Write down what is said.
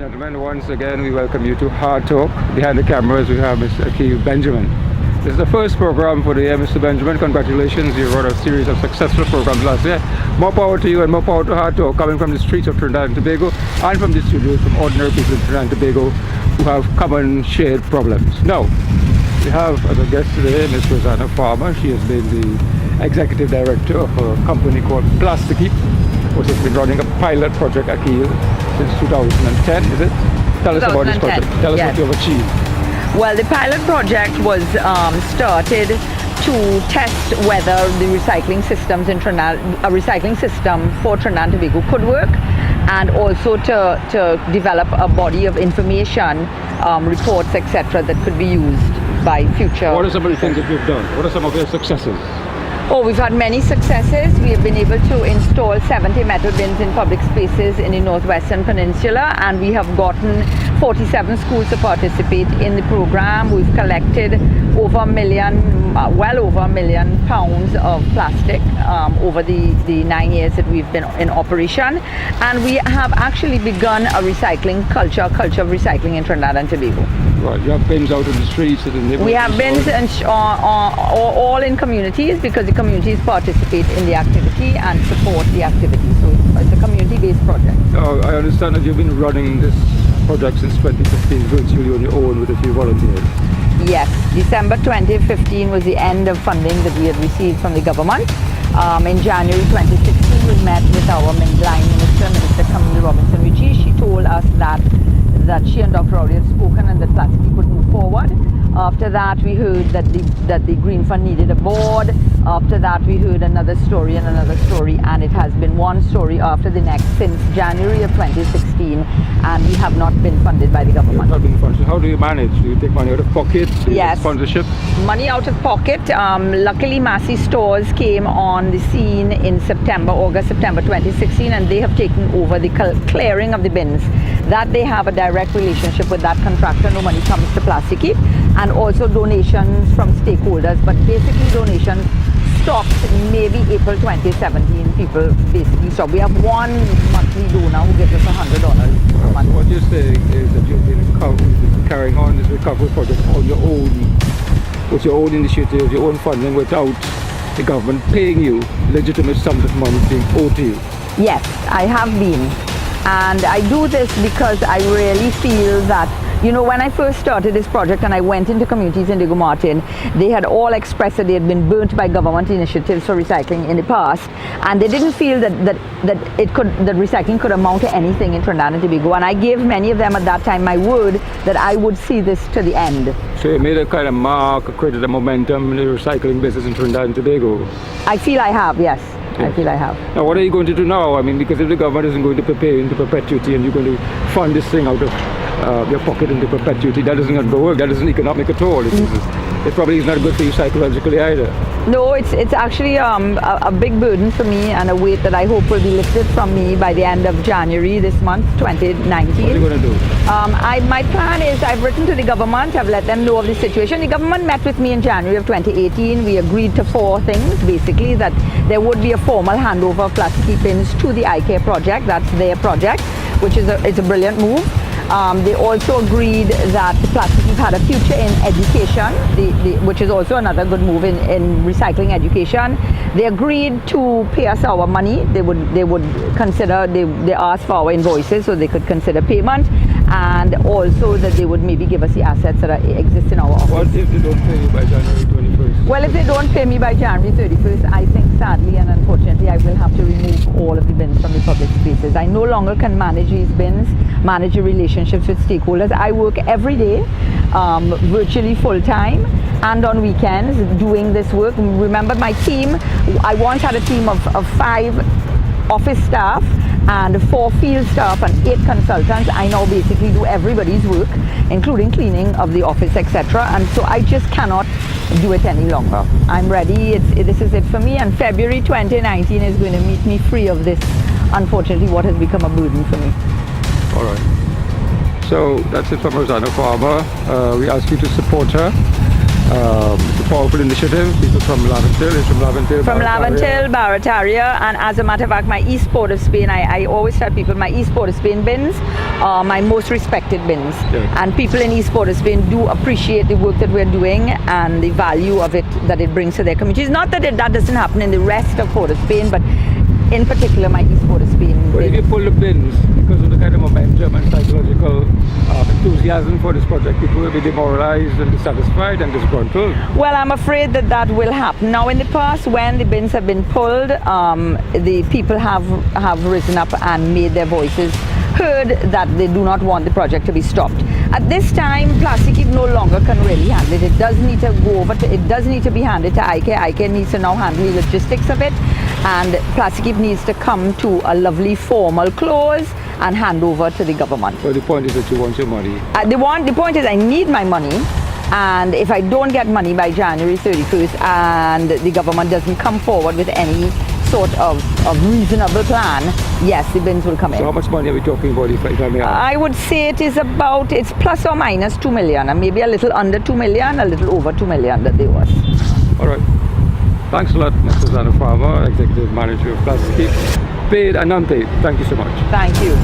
Gentlemen, once again we welcome you to Hard Talk. Behind the cameras we have Mr. Benjamin. This is the first program for the year, Mr. Benjamin. Congratulations, you run a series of successful programs last year. More power to you and more power to Hard Talk, coming from the streets of Trinidad and Tobago and from the studios from ordinary people in Trinidad and Tobago who have common shared problems. Now, we have as a guest today Ms. Rosanna Farmer. She has been the executive director of a company called PlasticIKeep, which has been running a pilot project at Kiel since 2010, is it? Tell us about this project. Tell us what you have achieved. Well, the pilot project was started to test whether the recycling systems in Trinidad, a recycling system for Trinidad and Tobago could work, and also to develop a body of information, reports, etc., that could be used by future. What are some of the things that you've done? What are some of your successes? Oh, we've had many successes. We have been able to install 70 metal bins in public spaces in the Northwestern Peninsula, and we have gotten 47 schools to participate in the program. We've collected over a million, well over £1 million of plastic over the 9 years that we've been in operation. And we have actually begun a recycling culture of recycling in Trinidad and Tobago. Right, you have bins out in the streets and in the We have bins all in communities, because the communities participate in the activity and support the activity. So it's a community-based project. I understand that you've been running this project since 2015 virtually on your own with a few volunteers. Yes, December 2015 was the end of funding that we had received from the government. In January 2016, we met with our line minister, Minister Camille Robinson-Ritchie. She told us that she and Dr. Rowley had spoken and that PlasticIKeep could move forward. After that, we heard that the Green Fund needed a board. After that, we heard another story, and it has been one story after the next since January of 2016, and we have not been funded by the government. Not been funded. How do you manage? Do you take money out of pocket? Yes. Sponsorship? Money out of pocket. Luckily, Massey Stores came on the scene in August, September 2016, and they have taken over the clearing of the bins. That they have a direct relationship with that contractor. No money comes to PlasticIKeep, and also donations from stakeholders, but basically donations stopped maybe April 2017. People basically stopped. We have one monthly donor who gives us $100 a month. What you're saying is that you've been carrying on this recovery project on your own, with your own initiative, your own funding, without the government paying you legitimate sums of money being owed to you. Yes, I have been. And I do this because I really feel that, when I first started this project and I went into communities in Diego Martin, they had all expressed that they had been burnt by government initiatives for recycling in the past, and they didn't feel that recycling could amount to anything in Trinidad and Tobago. And I gave many of them at that time my word that I would see this to the end. So you made a kind of mark, created a momentum in the recycling business in Trinidad and Tobago. I feel I have, yes. I feel I have. Now, what are you going to do now? I mean, because if the government isn't going to prepare you into perpetuity and you're going to fund this thing out of your pocket into perpetuity, that isn't going to work. That isn't economic at all. It probably is not good for you psychologically either. No, it's actually a big burden for me, and a weight that I hope will be lifted from me by the end of January this month, 2019. What are you going to do? My plan is, I've written to the government, I've let them know of the situation. The government met with me in January of 2018. We agreed to 4 things, basically, that there would be a formal handover of PlasticIKeep bins to the iCare project. That's their project, which is a brilliant move. They also agreed that PlasticIKeep had a future in education, which is also another good move in recycling education. They agreed to pay us our money. They would consider, they asked for our invoices so they could consider payment, and also that they would maybe give us the assets that exist in our office. What if they don't pay you by January 21st? Well, if they don't pay me by January 31st, I think sadly and unfortunately I will have to remove all of the bins from the public spaces. I no longer can manage these bins, manage the relationships with stakeholders. I work every day, virtually full-time, and on weekends doing this work. Remember my team, I once had a team of 5 office staff and 4 field staff and 8 consultants. I now basically do everybody's work, including cleaning of the office, etc. And so I just cannot do it any longer. I'm ready. This is it for me, and February 2019 is going to meet me free of this, unfortunately, what has become a burden for me. All right. So that's it from Rosanna Farmer. We ask you to support her. It's a powerful initiative. People from Laventille, From Laventille, Barataria, and as a matter of fact, my East Port of Spain, I always tell people my East Port of Spain bins are my most respected bins. Yeah. And people in East Port of Spain do appreciate the work that we're doing and the value of it that it brings to their communities. Not that that doesn't happen in the rest of Port of Spain, but in particular my East Port of Spain. But if you pull the bins because of the kind of momentum and psychological enthusiasm for this project, people will be demoralized and dissatisfied and disgruntled. Well, I'm afraid that that will happen. Now, in the past, when the bins have been pulled, the people have risen up and made their voices heard that they do not want the project to be stopped. At this time, PlasticIKeep no longer can really handle it. It does need to go over to, it does need to be handed to ICARE. ICARE needs to now handle the logistics of it, and PlasticIKeep needs to come to a lovely formal close and hand over to the government. Well, the point is that you want your money. The point is I need my money, and if I don't get money by January 31st and the government doesn't come forward with any sort of reasonable plan, yes, the bins will come in. So how much money are we talking about, if I may ask? I would say it's plus or minus 2 million, and maybe a little under 2 million, a little over 2 million that they was. All right. Thanks a lot, Ms. Susanna Farmer, Executive Manager of PlasticIKeep. Paid and unpaid. Thank you so much. Thank you.